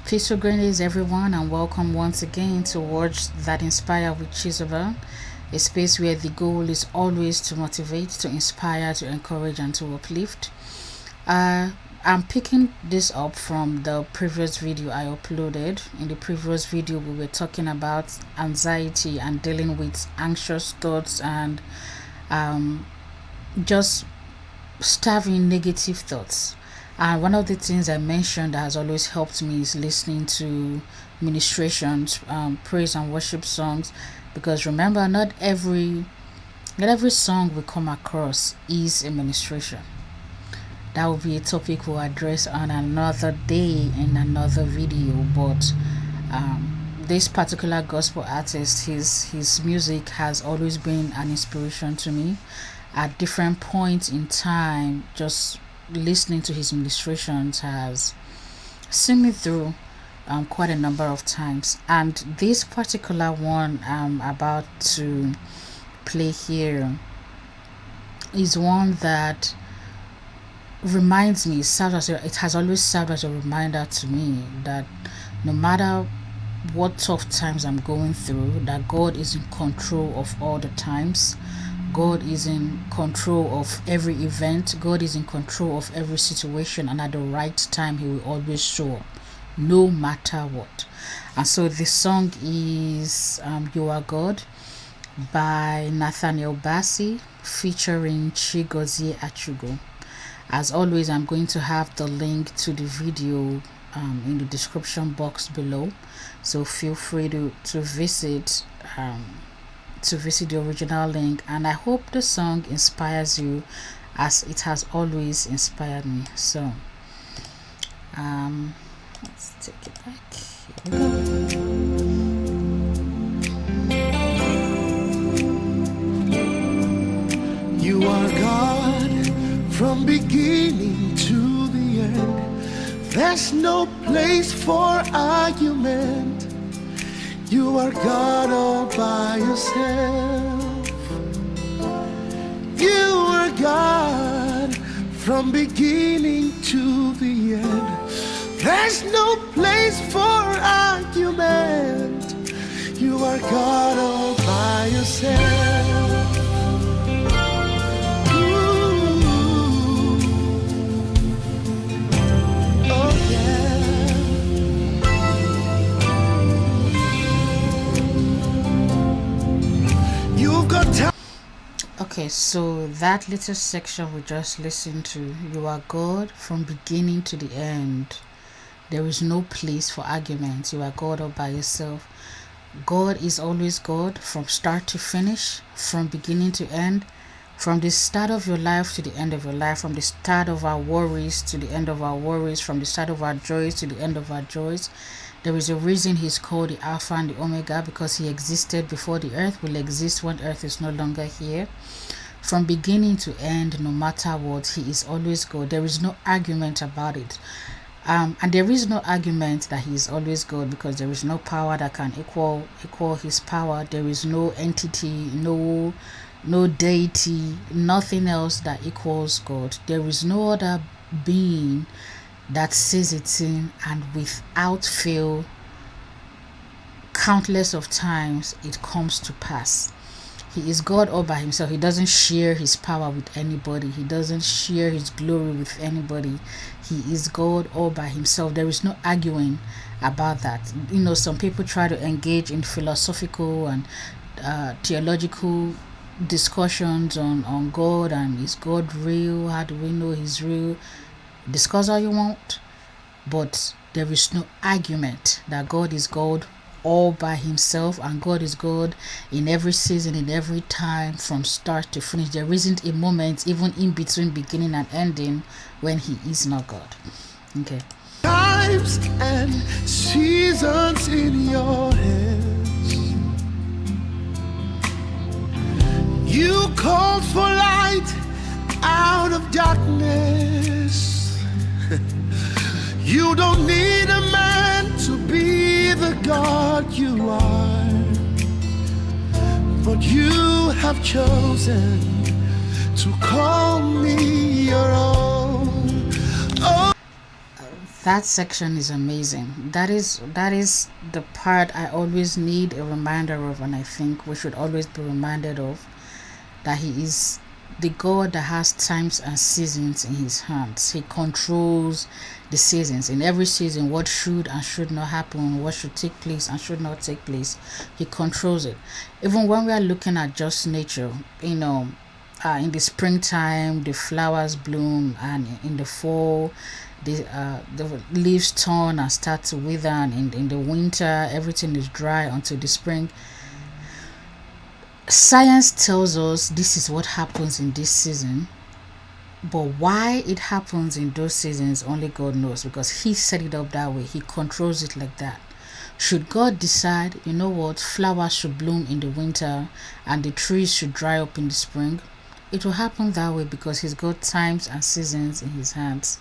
Peace to greetings, everyone, and welcome once again to Words That Inspire with Chisova, a space where the goal is always to motivate, to inspire, to encourage, and to uplift. I'm picking this up from the previous video I uploaded. In the previous video, we were talking about anxiety and dealing with anxious thoughts and just starving negative thoughts. And one of the things I mentioned that has always helped me is listening to ministrations, praise and worship songs, because remember, not every song we come across is a ministration. That will be a topic we'll address on another day in another video. But this particular gospel artist, his music has always been an inspiration to me. At different points in time, just listening to his ministrations has seen me through quite a number of times. And this particular one I'm about to play here is one that reminds me, it has always served as a reminder to me that no matter what tough times I'm going through, that God is in control of all the times. God is in control of every event. God is in control of every situation, and at the right time he will always show up, no matter what. And so the song is You Are God by Nathaniel Bassey featuring Chigozie Achugo. As always, I'm going to have the link to the video in the description box below, so feel free to visit the original link. And I hope the song inspires you as it has always inspired me. So let's take it back. Here we go. You are God from beginning to the end. There's no place for argument. You are God all by yourself. You are God from beginning to the end. There's no place for argument. You are God all by yourself. Okay, so that little section we just listened to, you are God from beginning to the end. There is no place for arguments. You are God all by yourself. God is always God from start to finish, from beginning to end, from the start of your life to the end of your life, from the start of our worries to the end of our worries, from the start of our joys to the end of our joys. There is a reason he's called the Alpha and the Omega, because he existed before the earth will exist when earth is no longer here. From beginning to end, no matter what, he is always God. There is no argument about it. And there is no argument that he is always God, because there is no power that can equal his power. There is no entity, no deity, nothing else that equals God. There is no other being that says it's in, and without fail, countless of times it comes to pass. He is God all by himself. He doesn't share his power with anybody. He doesn't share his glory with anybody. He is God all by himself. There is no arguing about that. You know, some people try to engage in philosophical and theological discussions on God, and is God real? How do we know he's real? Discuss all you want, but there is no argument that God is God all by himself, and God is God in every season, in every time, from start to finish. There isn't a moment, even in between beginning and ending, when he is not God. Okay. Times and seasons in your hands. You called for light out of darkness. You don't need a man to be the God you are, but you have chosen to call me your own. Oh. That section is amazing. That is the part I always need a reminder of, and I think we should always be reminded of, that he is the God that has times and seasons in his hands. He controls the seasons. In every season, what should and should not happen, what should take place and should not take place, he controls it. Even when we are looking at just nature, in the springtime the flowers bloom, and in the fall the leaves turn and start to wither, and in the winter everything is dry until the spring. Science tells us this is what happens in this season, but why it happens in those seasons only God knows, because he set it up that way. He controls it like that. Should God decide, you know what, flowers should bloom in the winter and the trees should dry up in the spring, it will happen that way because he's got times and seasons in his hands.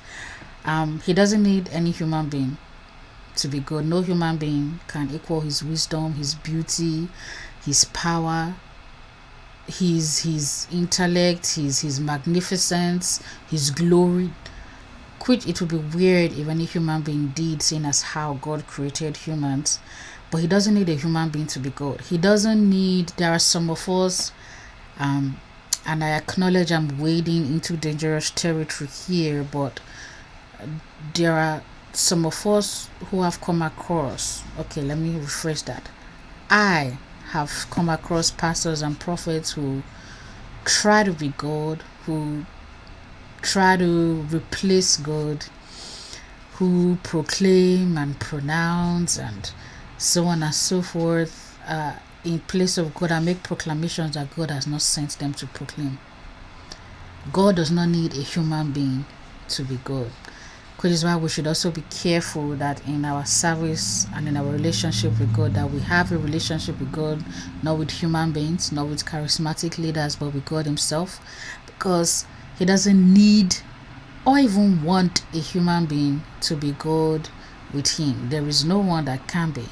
He doesn't need any human being to be good. No human being can equal his wisdom, his beauty, his power, his intellect, his magnificence, his glory. Which it would be weird if any human being did, seeing as how God created humans. But he doesn't need a human being to be God. He doesn't need. There are some of us, and I acknowledge I'm wading into dangerous territory here, but there are some of us who have come across. Okay, let me rephrase that. I have come across pastors and prophets who try to be God, who try to replace God, who proclaim and pronounce and so on and so forth in place of God, and make proclamations that God has not sent them to proclaim. God does not need a human being to be God. Which is why we should also be careful that in our service and in our relationship with God, that we have a relationship with God, not with human beings, not with charismatic leaders, but with God himself, because he doesn't need or even want a human being to be God with him. There is no one that can be.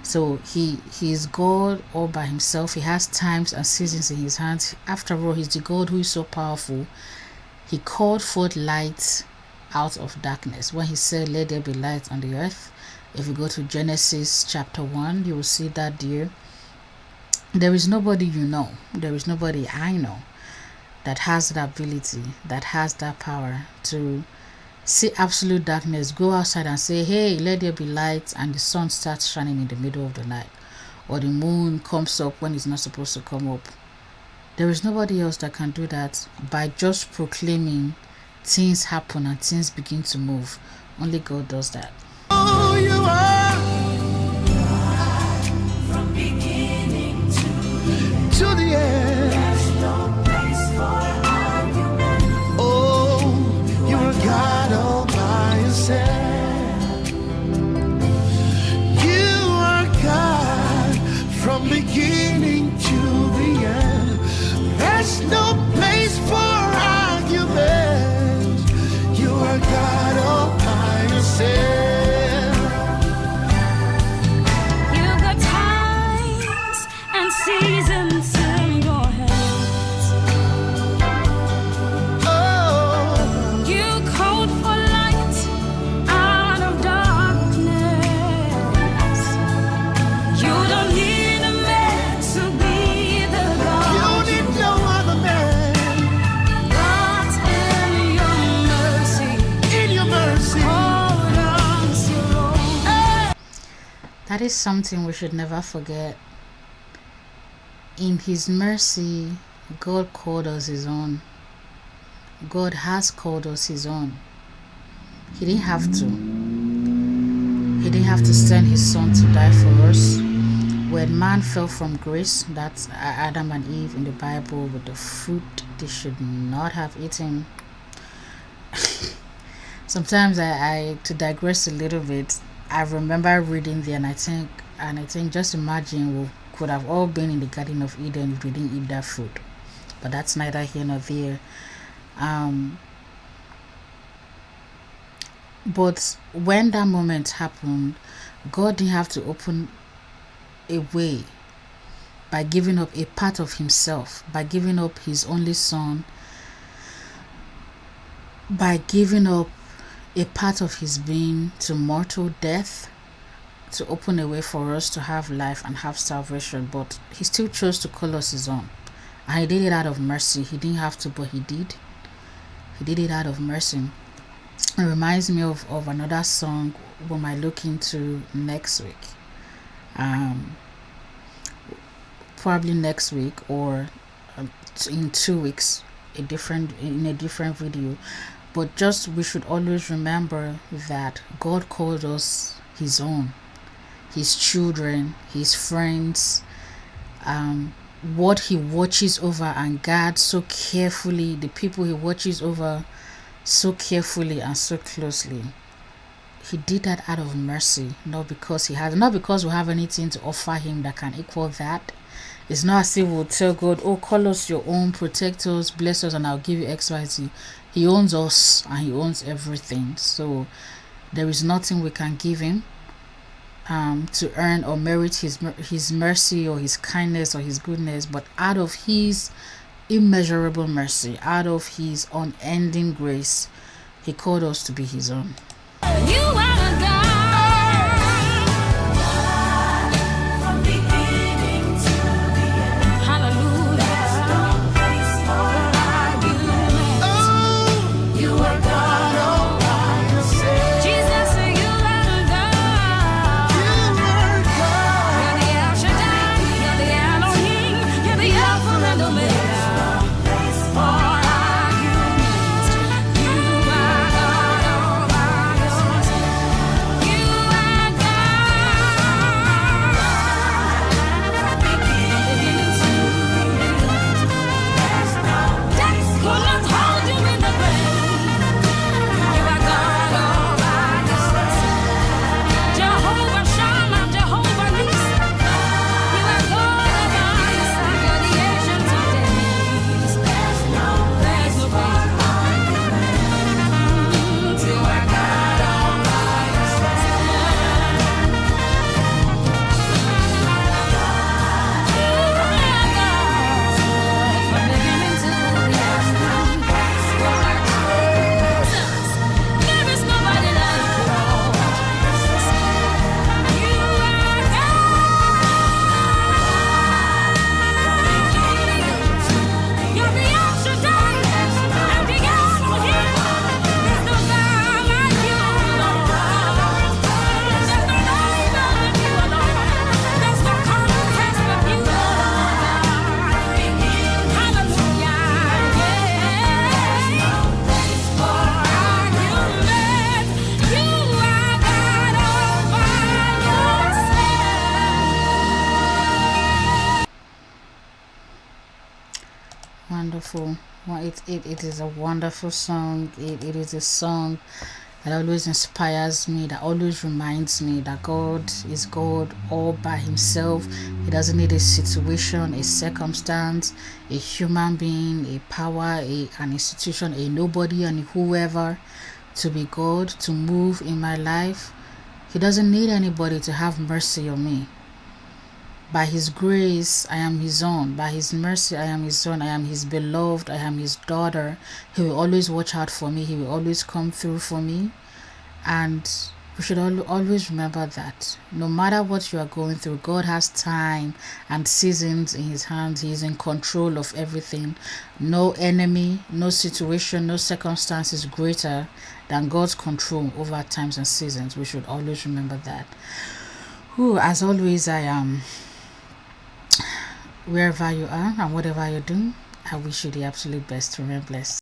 So he is God all by himself. He has times and seasons in his hands. After all, he's the God who is so powerful. He called forth light out of darkness when he said, let there be light on the earth. If you go to Genesis chapter 1, you will see that there is nobody there is nobody I know that has that ability, that has that power to see absolute darkness, go outside and say, hey, let there be light, and the sun starts shining in the middle of the night, or the moon comes up when it's not supposed to come up. There is nobody else that can do that. By just proclaiming, things happen and things begin to move. Only God does that. Oh, you are From beginning to the end. there's no place for argument. Oh, you are God all by yourself. You are God from beginning to the end. There's no place for argument. You are God all by yourself. You've got times and seasons in your hands. Oh, You called for light out of darkness. You don't need a man to be the you God. need no other man. But in your mercy, In your mercy, hold on to your That is something we should never forget. In his mercy, God called us his own. God has called us his own. He didn't have to. He didn't have to send his son to die for us. When man fell from grace, that's Adam and Eve in the Bible, with the fruit they should not have eaten. Sometimes I to digress a little bit, I remember reading there, and I think just imagine we could have all been in the Garden of Eden if we didn't eat that fruit. But that's neither here nor there. But when that moment happened, God didn't have to open a way by giving up a part of himself, by giving up his only son, by giving up a part of his being to mortal death to open a way for us to have life and have salvation, but he still chose to call us his own. And he did it out of mercy. He didn't have to, but he did. He did it out of mercy. It reminds me of another song we might look into next week. Probably next week or in 2 weeks, in a different video. But just we should always remember that God called us his own, his children, his friends, what he watches over and guards so carefully, the people he watches over so carefully and so closely. He did that out of mercy, not because we have anything to offer him that can equal that. It's not as if we'll tell God, oh, call us your own, protect us, bless us, and I'll give you XYZ. He owns us and he owns everything. So there is nothing we can give him to earn or merit his mercy or his kindness or his goodness, but out of his immeasurable mercy, out of his unending grace, he called us to be his own. You are the God from beginning to the end. Hallelujah. There's no place for argument. Oh, you are God all by yourself. Jesus, you are the God. You are God. You're the El Shaddai. You're the Elohim. You're the Alpha and Omega. There's no place for argument. You are God all by yourself. You are God from beginning to the end. There's no place could not hold you in the grave. You are God all by yourself. Jehovah Shammah, Jehovah Nissi. You are God all by yourself. You're the ancient of days. There's no place for argument. You are God all by yourself. There is nobody like you. You are God. You're the El Shaddai and the Elohim. There's no God like you, Lord. There's no name like you, Lord. There's no contest with you, Lord. Hallelujah. Yeah. Place for argument. You are God all by yourself. Wonderful. Well, it is a wonderful song. It is a song that always inspires me, that always reminds me that God is God all by himself. He doesn't need a situation, a circumstance, a human being, a power, an institution, a nobody, and whoever to be God, to move in my life. He doesn't need anybody to have mercy on me. By his grace, I am his own. By his mercy, I am his own. I am his beloved. I am his daughter. He will always watch out for me. He will always come through for me. And we should always remember that no matter what you are going through, God has time and seasons in his hands. He is in control of everything. No enemy, no situation, no circumstance is greater than God's control over times and seasons. We should always remember that. As always, I am wherever you are and whatever you're doing, I wish you the absolute best. Remain blessed.